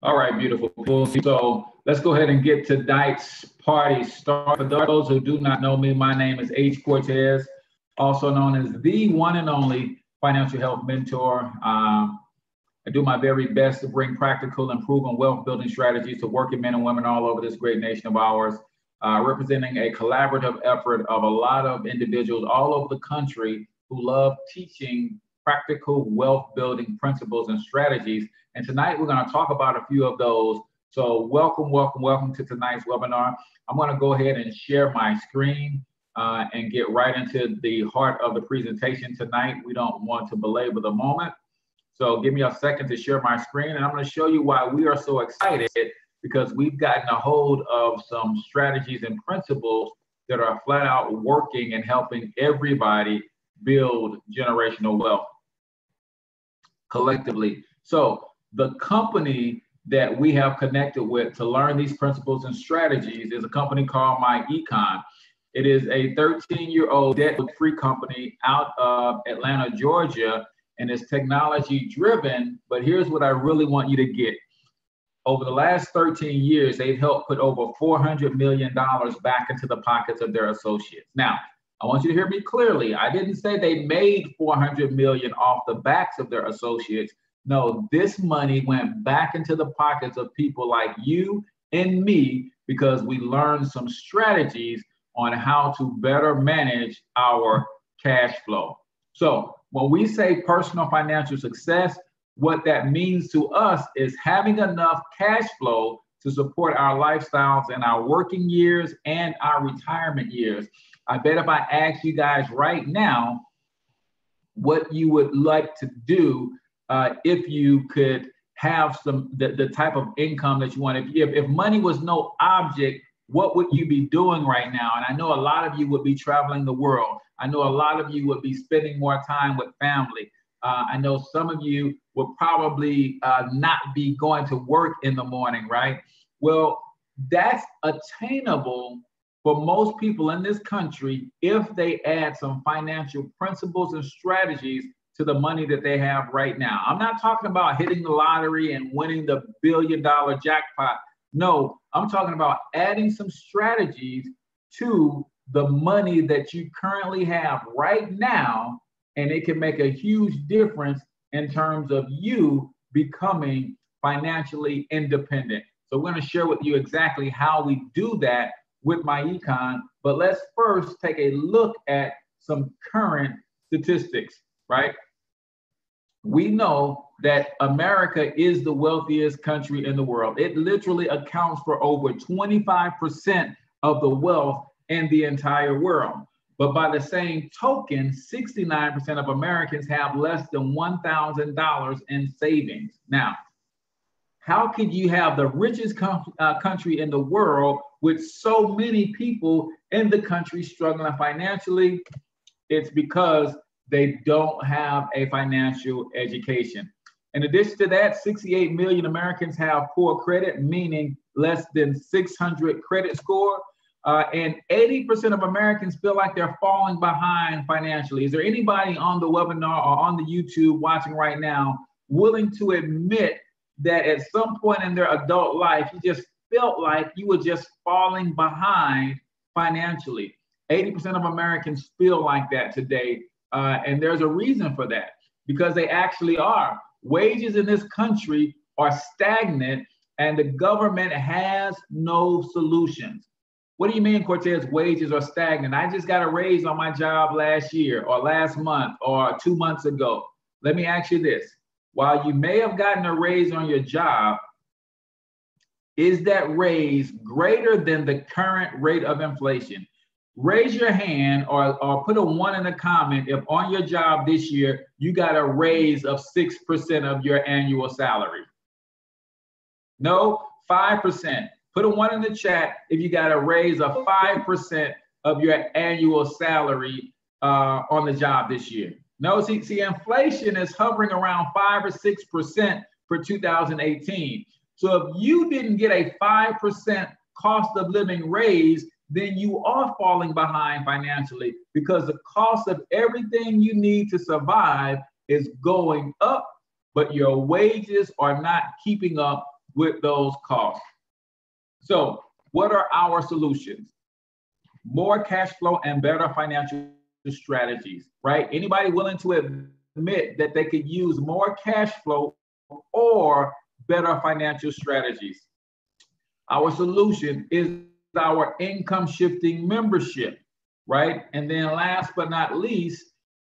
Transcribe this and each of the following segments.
All right, beautiful people. So let's go ahead and get tonight's party started. For those who do not know me, my name is H Cortez, also known as the one and only financial health mentor. I do my very best to bring practical and proven wealth building strategies to working men and women all over this great nation of ours, representing a collaborative effort of a lot of individuals all over the country who love teaching practical wealth building principles and strategies. And tonight we're going to talk about a few of those. So welcome to tonight's webinar. I'm going to go ahead and share my screen and get right into the heart of the presentation tonight. We don't want to belabor the moment. So give me a second to share my screen, and I'm going to show you why we are so excited, because we've gotten a hold of some strategies and principles that are flat out working and helping everybody build generational wealth collectively. So the company that we have connected with to learn these principles and strategies is a company called My Econ. It is a 13-year-old debt-free company out of Atlanta, Georgia, and it's technology driven. But here's what I really want you to get. Over the last 13 years, they've helped put over $400 million back into the pockets of their associates. Now, I want you to hear me clearly. I didn't say they made $400 million off the backs of their associates. No, this money went back into the pockets of people like you and me, because we learned some strategies on how to better manage our cash flow. So when we say personal financial success, what that means to us is having enough cash flow to support our lifestyles in our working years and our retirement years. I bet if I ask you guys right now what you would like to do if you could have the type of income that you want. If money was no object, what would you be doing right now? And I know a lot of you would be traveling the world. I know a lot of you would be spending more time with family. I know some of you would probably not be going to work in the morning, right? Well, that's attainable for most people in this country if they add some financial principles and strategies to the money that they have right now. I'm not talking about hitting the lottery and winning the billion-dollar jackpot. No, I'm talking about adding some strategies to the money that you currently have right now, and it can make a huge difference in terms of you becoming financially independent. So we're going to share with you exactly how we do that with My Econ, but let's first take a look at some current statistics, right? We know that America is the wealthiest country in the world. It literally accounts for over 25% of the wealth in the entire world. But by the same token, 69% of Americans have less than $1,000 in savings. Now, how could you have the richest country in the world with so many people in the country struggling financially? It's because they don't have a financial education. In addition to that, 68 million Americans have poor credit, meaning less than 600 credit score. And 80% of Americans feel like they're falling behind financially. Is there anybody on the webinar or on the YouTube watching right now willing to admit that at some point in their adult life, you just felt like you were just falling behind financially? 80% of Americans feel like that today. And there's a reason for that, because they actually are. Wages in this country are stagnant, and the government has no solutions. What do you mean, Cortez, wages are stagnant? I just got a raise on my job last year or last month or 2 months ago. Let me ask you this. While you may have gotten a raise on your job, is that raise greater than the current rate of inflation? Raise your hand or put a 1 in the comment if on your job this year you got a raise of 6% of your annual salary. No? 5%. Put a 1 in the chat if you got a raise of 5% of your annual salary on the job this year. No, see, inflation is hovering around 5 or 6% for 2018. So if you didn't get a 5% cost of living raise, then you are falling behind financially, because the cost of everything you need to survive is going up, but your wages are not keeping up with those costs. So what are our solutions? More cash flow and better financial strategies, right? Anybody willing to admit that they could use more cash flow or better financial strategies? Our solution is our income shifting membership, right? And then last but not least,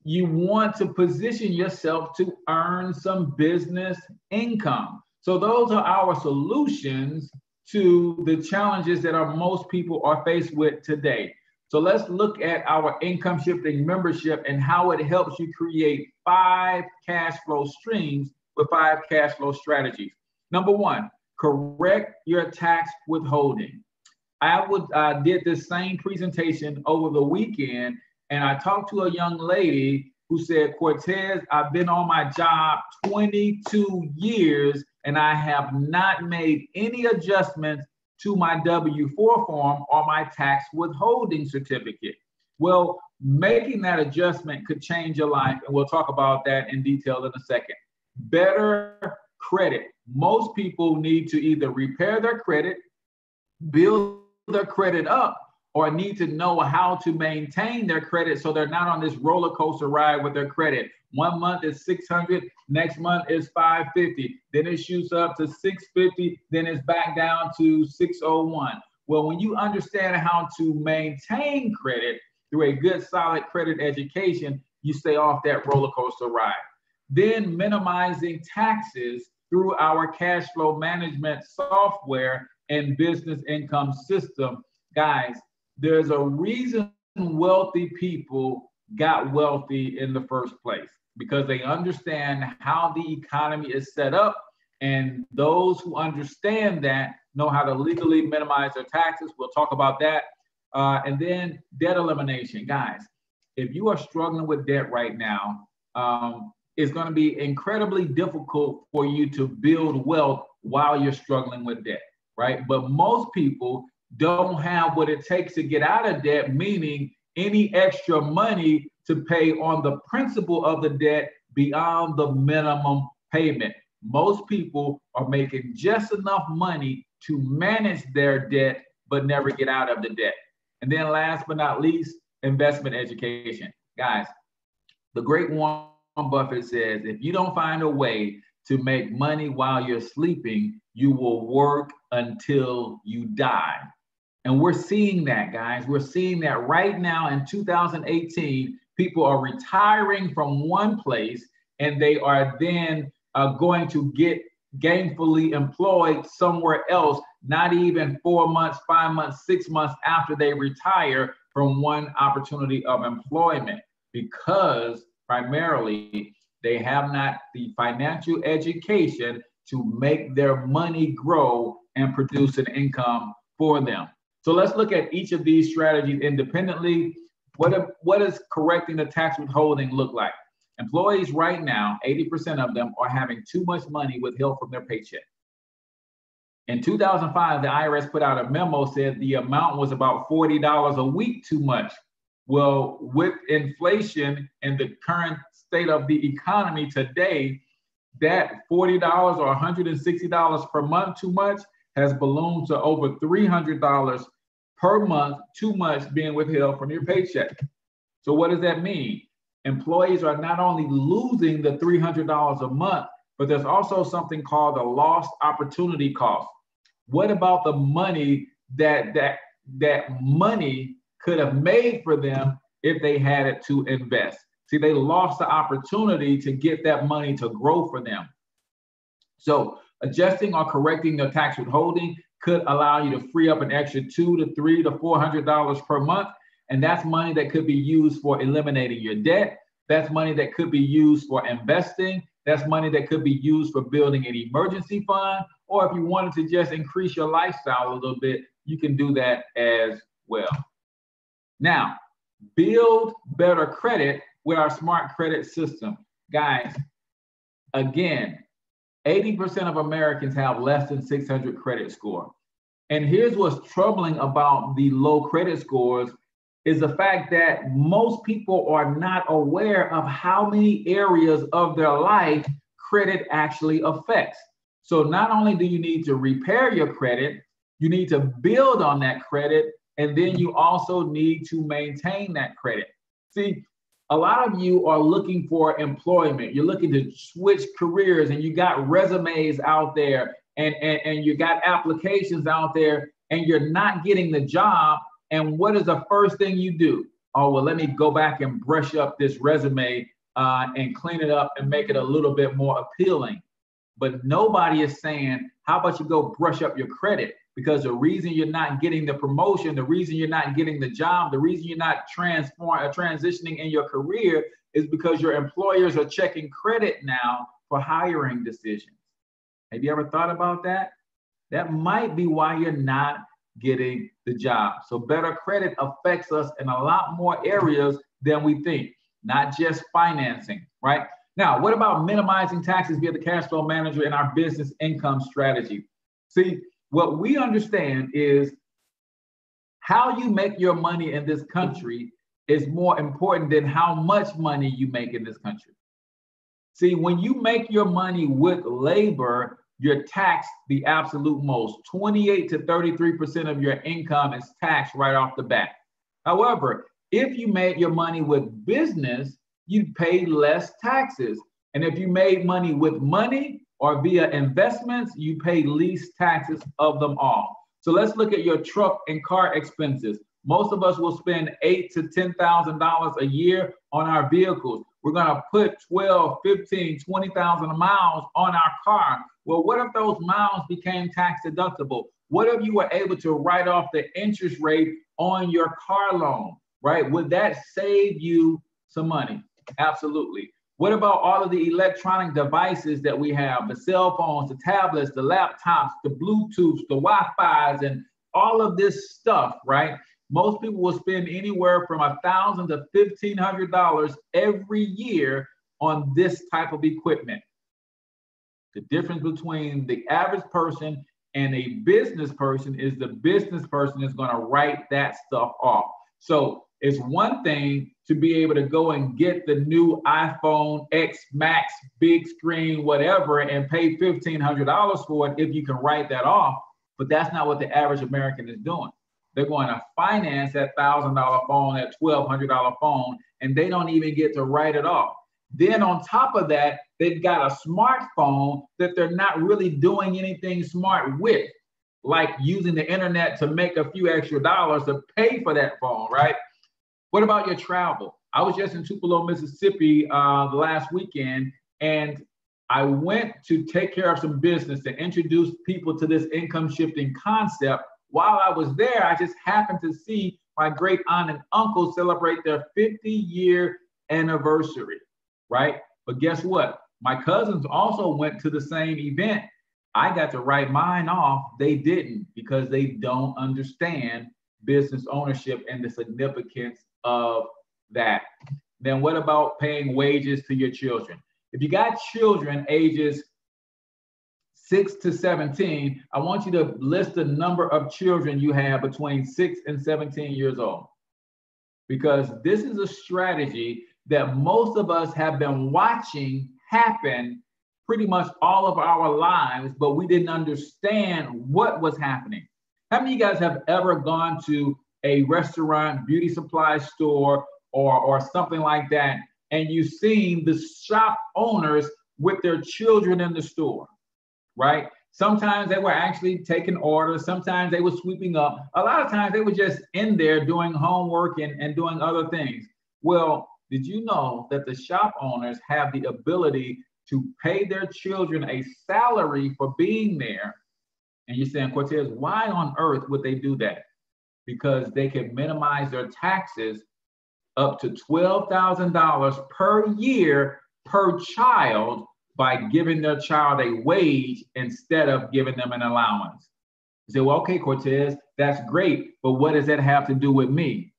you want to position yourself to earn some business income. So those are our solutions to the challenges that most people are faced with today. So let's look at our income shifting membership and how it helps you create 5 cash flow streams with 5 cash flow strategies. Number 1, correct your tax withholding. I did this same presentation over the weekend, and I talked to a young lady who said, Cortez, I've been on my job 22 years and I have not made any adjustments to my W-4 form or my tax withholding certificate. Well, making that adjustment could change your life, and we'll talk about that in detail in a second. Better credit. Most people need to either repair their credit, build their credit up, or need to know how to maintain their credit so they're not on this roller coaster ride with their credit. 1 month is 600, next month is 550, then it shoots up to 650, then it's back down to 601. Well, when you understand how to maintain credit through a good, solid credit education, you stay off that roller coaster ride. Then minimizing taxes through our cash flow management software and business income system. Guys, there's a reason wealthy people got wealthy in the first place, because they understand how the economy is set up, and those who understand that know how to legally minimize their taxes. We'll talk about that. And then debt elimination. Guys, if you are struggling with debt right now, it's going to be incredibly difficult for you to build wealth while you're struggling with debt, right? But most people don't have what it takes to get out of debt, meaning any extra money to pay on the principal of the debt beyond the minimum payment. Most people are making just enough money to manage their debt, but never get out of the debt. And then last but not least, investment education. Guys, the great Warren Buffett says, if you don't find a way to make money while you're sleeping, you will work until you die. And we're seeing that, guys. We're seeing that right now in 2018. People are retiring from one place and they are then going to get gainfully employed somewhere else, not even 4 months, 5 months, 6 months after they retire from one opportunity of employment, because primarily they have not the financial education to make their money grow and produce an income for them. So let's look at each of these strategies independently. What does correcting the tax withholding look like? Employees right now, 80% of them are having too much money withheld from their paycheck. In 2005, the IRS put out a memo, said the amount was about $40 a week too much. Well, with inflation and the current state of the economy today, that $40 or $160 per month too much has ballooned to over $300 per month too much being withheld from your paycheck. So what does that mean? Employees are not only losing the $300 a month, but there's also something called the lost opportunity cost. What about the money that money could have made for them if they had it to invest? See, they lost the opportunity to get that money to grow for them. So adjusting or correcting your tax withholding could allow you to free up an extra $200 to $300 to $400 per month. And that's money that could be used for eliminating your debt. That's money that could be used for investing. That's money that could be used for building an emergency fund. Or if you wanted to just increase your lifestyle a little bit, you can do that as well. Now, build better credit with our smart credit system. Guys, again, 80% of Americans have less than 600 credit score. And here's what's troubling about the low credit scores is the fact that most people are not aware of how many areas of their life credit actually affects. So not only do you need to repair your credit, you need to build on that credit, and then you also need to maintain that credit. See, a lot of you are looking for employment. You're looking to switch careers, and you got resumes out there, and you got applications out there, and you're not getting the job. And what is the first thing you do? Oh, well, let me go back and brush up this resume and clean it up and make it a little bit more appealing. But nobody is saying, how about you go brush up your credit? Because the reason you're not getting the promotion, the reason you're not getting the job, the reason you're not transitioning in your career is because your employers are checking credit now for hiring decisions. Have you ever thought about that? That might be why you're not getting the job. So better credit affects us in a lot more areas than we think, not just financing, right? Now, what about minimizing taxes via the cash flow manager in our business income strategy? See, what we understand is how you make your money in this country is more important than how much money you make in this country. See, when you make your money with labor, you're taxed the absolute most. 28 to 33% of your income is taxed right off the bat. However, if you made your money with business, you pay less taxes. And if you made money with money or via investments, you pay least taxes of them all. So let's look at your truck and car expenses. Most of us will spend $8,000 to $10,000 a year on our vehicles. We're gonna put 12, 15, 20,000 miles on our car. Well, what if those miles became tax deductible? What if you were able to write off the interest rate on your car loan, right? Would that save you some money? Absolutely. What about all of the electronic devices that we have, the cell phones, the tablets, the laptops, the Bluetooths, the Wi-Fi's, and all of this stuff, right? Most people will spend anywhere from $1,000 to $1,500 every year on this type of equipment. The difference between the average person and a business person is the business person is going to write that stuff off. So it's one thing to be able to go and get the new iPhone X Max, big screen, whatever, and pay $1,500 for it if you can write that off. But that's not what the average American is doing. They're going to finance that $1,000 phone, that $1,200 phone, and they don't even get to write it off. Then on top of that, they've got a smartphone that they're not really doing anything smart with, like using the internet to make a few extra dollars to pay for that phone, right? What about your travel? I was just in Tupelo, Mississippi the last weekend, and I went to take care of some business to introduce people to this income shifting concept. While I was there, I just happened to see my great aunt and uncle celebrate their 50-year anniversary, right? But guess what? My cousins also went to the same event. I got to write mine off. They didn't, because they don't understand business ownership and the significance of that. Then what about paying wages to your children? If you got children ages 6 to 17, I want you to list the number of children you have between 6 and 17 years old. Because this is a strategy that most of us have been watching happen pretty much all of our lives, but we didn't understand what was happening. How many of you guys have ever gone to a restaurant, beauty supply store, or something like that, and you've seen the shop owners with their children in the store, right? Sometimes they were actually taking orders. Sometimes they were sweeping up. A lot of times they were just in there doing homework and doing other things. Well, did you know that the shop owners have the ability to pay their children a salary for being there? And you're saying, Cortez, why on earth would they do that? Because they can minimize their taxes up to $12,000 per year per child by giving their child a wage instead of giving them an allowance. You say, well, okay, Cortez, that's great, but what does that have to do with me?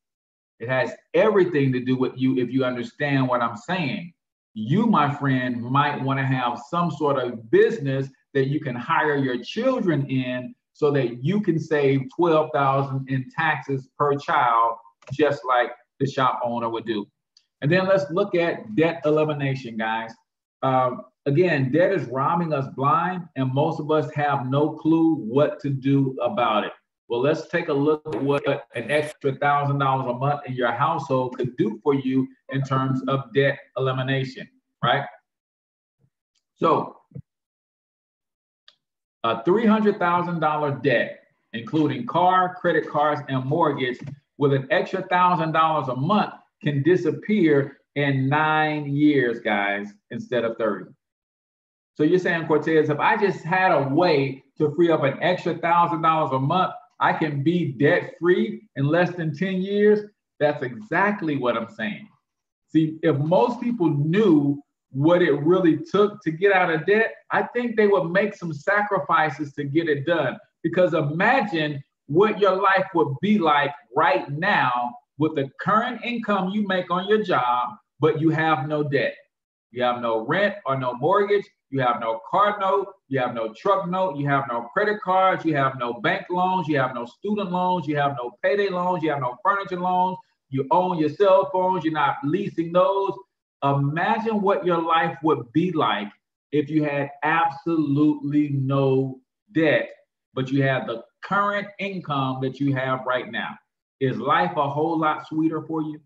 It has everything to do with you if you understand what I'm saying. You, my friend, might want to have some sort of business that you can hire your children in so that you can save $12,000 in taxes per child, just like the shop owner would do. And then let's look at debt elimination, guys. Again, debt is robbing us blind, and most of us have no clue what to do about it. Well, let's take a look at what an extra $1,000 a month in your household could do for you in terms of debt elimination, right? So a $300,000 debt, including car, credit cards, and mortgage, with an extra $1,000 a month can disappear in 9 years, guys, instead of 30. So you're saying, Cortez, if I just had a way to free up an extra $1,000 a month, I can be debt-free in less than 10 years? That's exactly what I'm saying. See, if most people knew what it really took to get out of debt, I think they would make some sacrifices to get it done. Because imagine what your life would be like right now with the current income you make on your job, but you have no debt. You have no rent or no mortgage. You have no car note. You have no truck note. You have no credit cards. You have no bank loans. You have no student loans. You have no payday loans. You have no furniture loans. You own your cell phones. You're not leasing those. Imagine what your life would be like if you had absolutely no debt, but you had the current income that you have right now. Is life a whole lot sweeter for you?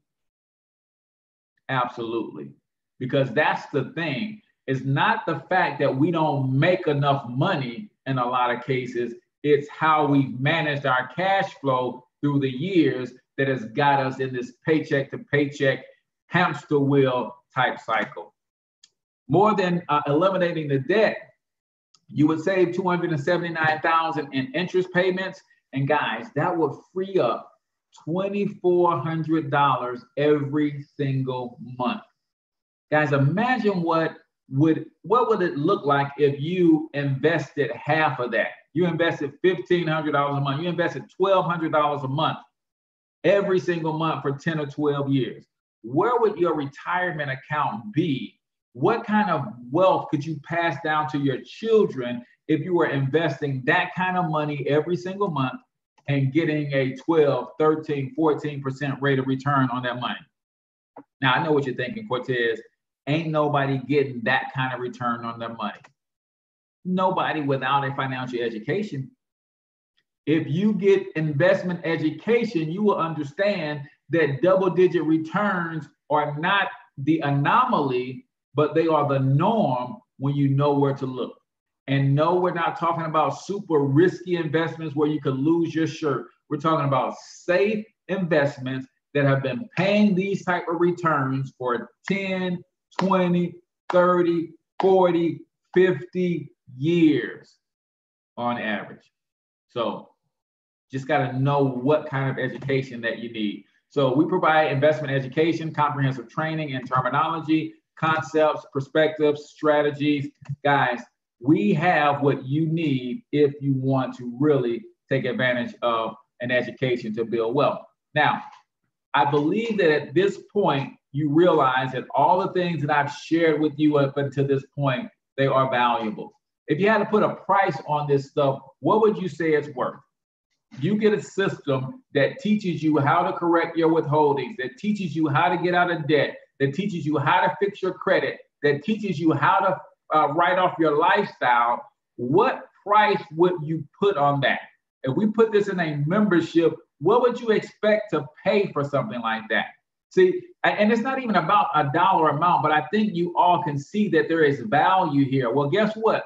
Absolutely. Because that's the thing. It's not the fact that we don't make enough money in a lot of cases. It's how we've managed our cash flow through the years that has got us in this paycheck to paycheck hamster wheel type cycle. More than eliminating the debt, you would save $279,000 in interest payments. And guys, that would free up $2,400 every single month. Guys, imagine what would it look like if you invested half of that? You invested $1,500 a month. You invested $1,200 a month every single month for 10 or 12 years. Where would your retirement account be? What kind of wealth could you pass down to your children if you were investing that kind of money every single month and getting a 12, 13, 14% rate of return on that money? Now, I know what you're thinking, Cortez. Ain't nobody getting that kind of return on their money. Nobody without a financial education. If you get investment education, you will understand that double-digit returns are not the anomaly, but they are the norm when you know where to look. And no, we're not talking about super risky investments where you could lose your shirt. We're talking about safe investments that have been paying these type of returns for 10, 20, 30, 40, 50 years on average. So just got to know what kind of education that you need. So we provide investment education, comprehensive training and terminology, concepts, perspectives, strategies. Guys, we have what you need if you want to really take advantage of an education to build wealth. Now, I believe that at this point, you realize that all the things that I've shared with you up until this point, they are valuable. If you had to put a price on this stuff, what would you say it's worth? You get a system that teaches you how to correct your withholdings, that teaches you how to get out of debt, that teaches you how to fix your credit, that teaches you how to write off your lifestyle. What price would you put on that? If we put this in a membership, what would you expect to pay for something like that? See, and it's not even about a dollar amount, but I think you all can see that there is value here. Well, guess what?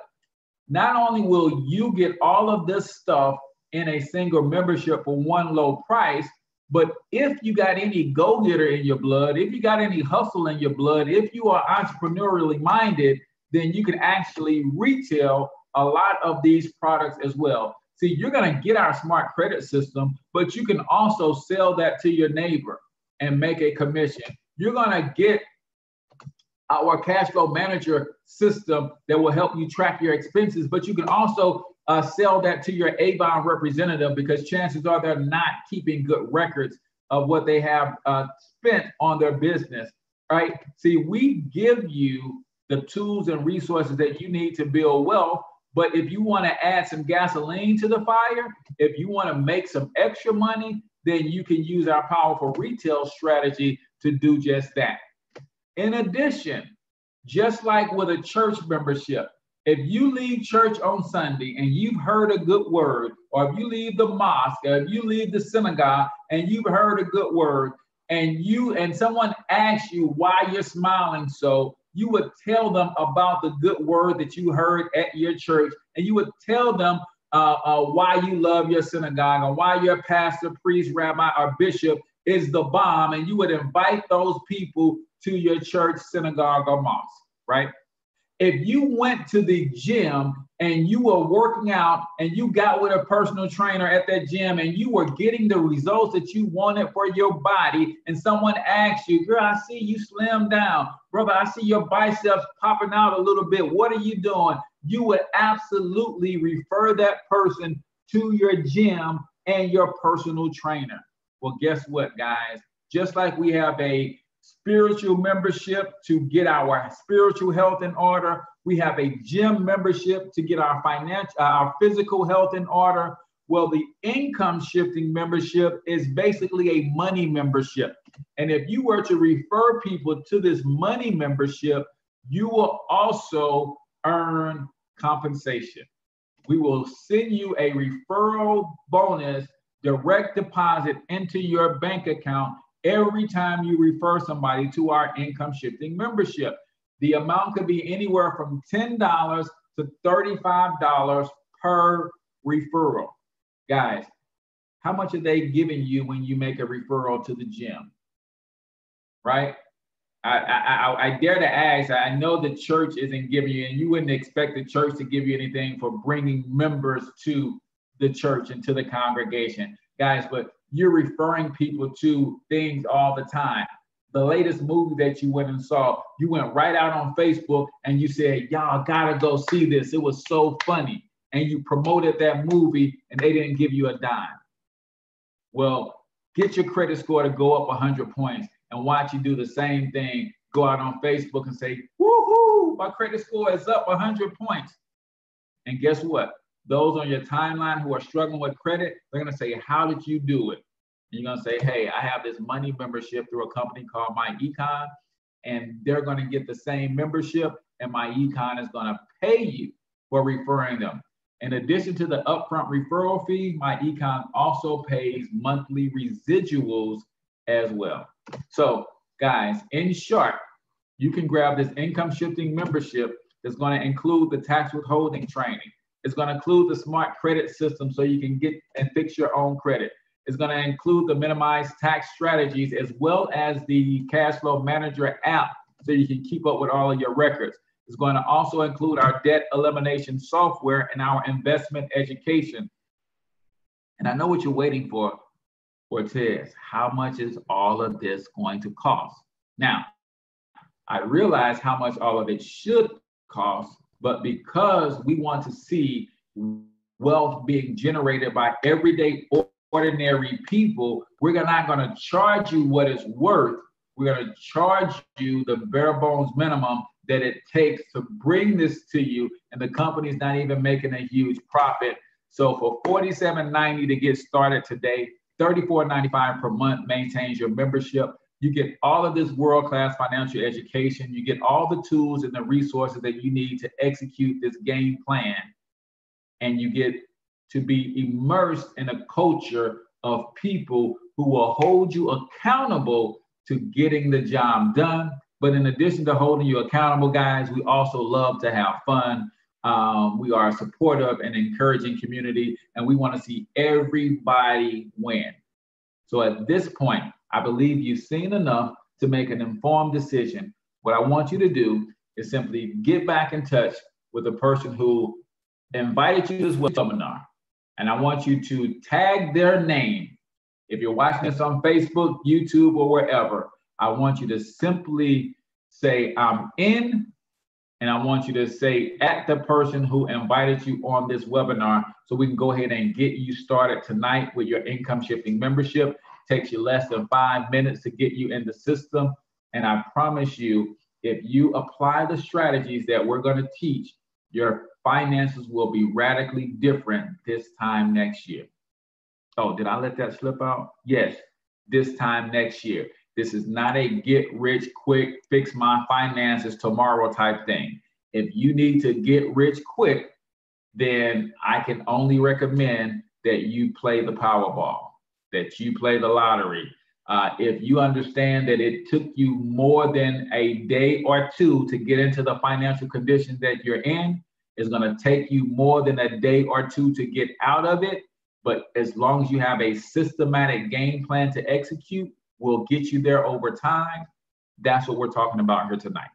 Not only will you get all of this stuff in a single membership for one low price, but if you got any go-getter in your blood, if you got any hustle in your blood, if you are entrepreneurially minded, then you can actually retail a lot of these products as well. See, you're going to get our smart credit system, but you can also sell that to your neighbor and make a commission. You're going to get our cash flow manager system that will help you track your expenses, but you can also sell that to your Avon representative, because chances are they're not keeping good records of what they have spent on their business, right? See, we give you the tools and resources that you need to build wealth, but if you want to add some gasoline to the fire, if you want to make some extra money, then you can use our powerful retail strategy to do just that. In addition, Just like with a church membership, if you leave church on Sunday and you've heard a good word, or if you leave the mosque, or if you leave the synagogue and you've heard a good word, and someone asks you why you're smiling, so you would tell them about the good word that you heard at your church, and you would tell them why you love your synagogue, or why your pastor, priest, rabbi, or bishop is the bomb, and you would invite those people to your church, synagogue, or mosque, right? If you went to the gym and you were working out and you got with a personal trainer at that gym and you were getting the results that you wanted for your body, and someone asked you, girl, I see you slim down. Brother, I see your biceps popping out a little bit. What are you doing? You would absolutely refer that person to your gym and your personal trainer. Well, guess what, guys? Just like we have a spiritual membership to get our spiritual health in order, we have a gym membership to get our physical health in order. Well, the income shifting membership is basically a money membership. And if you were to refer people to this money membership, you will also earn compensation. We will send you a referral bonus, direct deposit into your bank account every time you refer somebody to our income shifting membership. The amount could be anywhere from $10 to $35 per referral. Guys, how much are they giving you when you make a referral to the gym? Right? I dare to ask, I know the church isn't giving you, and you wouldn't expect the church to give you anything for bringing members to the church and to the congregation. Guys, but you're referring people to things all the time. The latest movie that you went and saw, you went right out on Facebook and you said, y'all gotta go see this. It was so funny. And you promoted that movie and they didn't give you a dime. Well, get your credit score to go up 100 points and watch you do the same thing. Go out on Facebook and say, woohoo, my credit score is up 100 points. And guess what? Those on your timeline who are struggling with credit, they're going to say, how did you do it? And you're going to say, hey, I have this money membership through a company called My Econ, and they're going to get the same membership, and My Econ is going to pay you for referring them. In addition to the upfront referral fee, My Econ also pays monthly residuals as well. So, guys, in short, you can grab this income shifting membership that's going to include the tax withholding training. It's going to include the smart credit system so you can get and fix your own credit. It's going to include the minimized tax strategies as well as the CashFlow Manager app so you can keep up with all of your records. It's going to also include our debt elimination software and our investment education. And I know what you're waiting for, Hcortez. How much is all of this going to cost? Now, I realize how much all of it should cost, but because we want to see wealth being generated by everyday ordinary people, we're not going to charge you what it's worth. We're going to charge you the bare bones minimum that it takes to bring this to you, and the company's not even making a huge profit. So for $47.90 to get started today, $34.95 per month maintains your membership. You get all of this world-class financial education. You get all the tools and the resources that you need to execute this game plan. And you get to be immersed in a culture of people who will hold you accountable to getting the job done. But in addition to holding you accountable, guys, we also love to have fun. We are a supportive and encouraging community, and we want to see everybody win. So at this point, I believe you've seen enough to make an informed decision. What I want you to do is simply get back in touch with the person who invited you to this webinar. And I want you to tag their name. If you're watching this on Facebook, YouTube, or wherever, I want you to simply say, I'm in, and I want you to say at the person who invited you on this webinar so we can go ahead and get you started tonight with your income shifting membership. Takes you less than 5 minutes to get you in the system. And I promise you, if you apply the strategies that we're going to teach, your finances will be radically different this time next year. Oh, did I let that slip out? Yes, this time next year. This is not a get rich quick, fix my finances tomorrow type thing. If you need to get rich quick, then I can only recommend that you play the Powerball, that you play the lottery. If you understand that it took you more than a day or two to get into the financial condition that you're in, it's going to take you more than a day or two to get out of it. But as long as you have a systematic game plan to execute, we'll get you there over time. That's what we're talking about here tonight.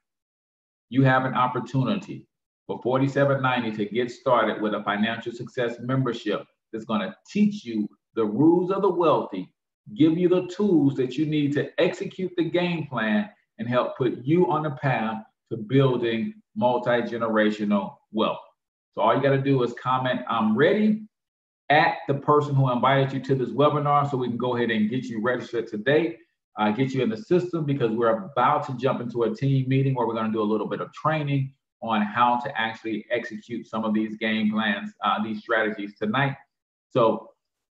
You have an opportunity for $47.90 to get started with a financial success membership that's going to teach you the rules of the wealthy, give you the tools that you need to execute the game plan, and help put you on the path to building multi-generational wealth. So all you got to do is comment, "I'm ready," at the person who invited you to this webinar, so we can go ahead and get you registered today, get you in the system, because we're about to jump into a team meeting where we're going to do a little bit of training on how to actually execute some of these game plans, these strategies tonight. So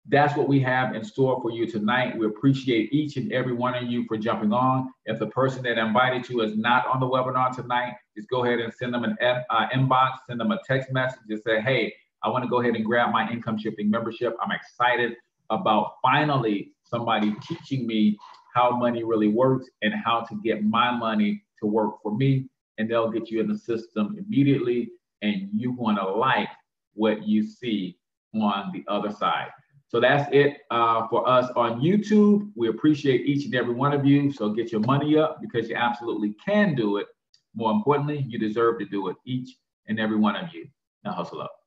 that's what we have in store for you tonight. We appreciate each and every one of you for jumping on. If the person that invited you is not on the webinar tonight, just go ahead and send them an inbox, send them a text message, and say, "Hey, I want to go ahead and grab my income shifting membership. I'm excited about finally somebody teaching me how money really works and how to get my money to work for me." And they'll get you in the system immediately, and you're going to like what you see on the other side. So that's it for us on YouTube. We appreciate each and every one of you. So get your money up, because you absolutely can do it. More importantly, you deserve to do it, each and every one of you. Now hustle up.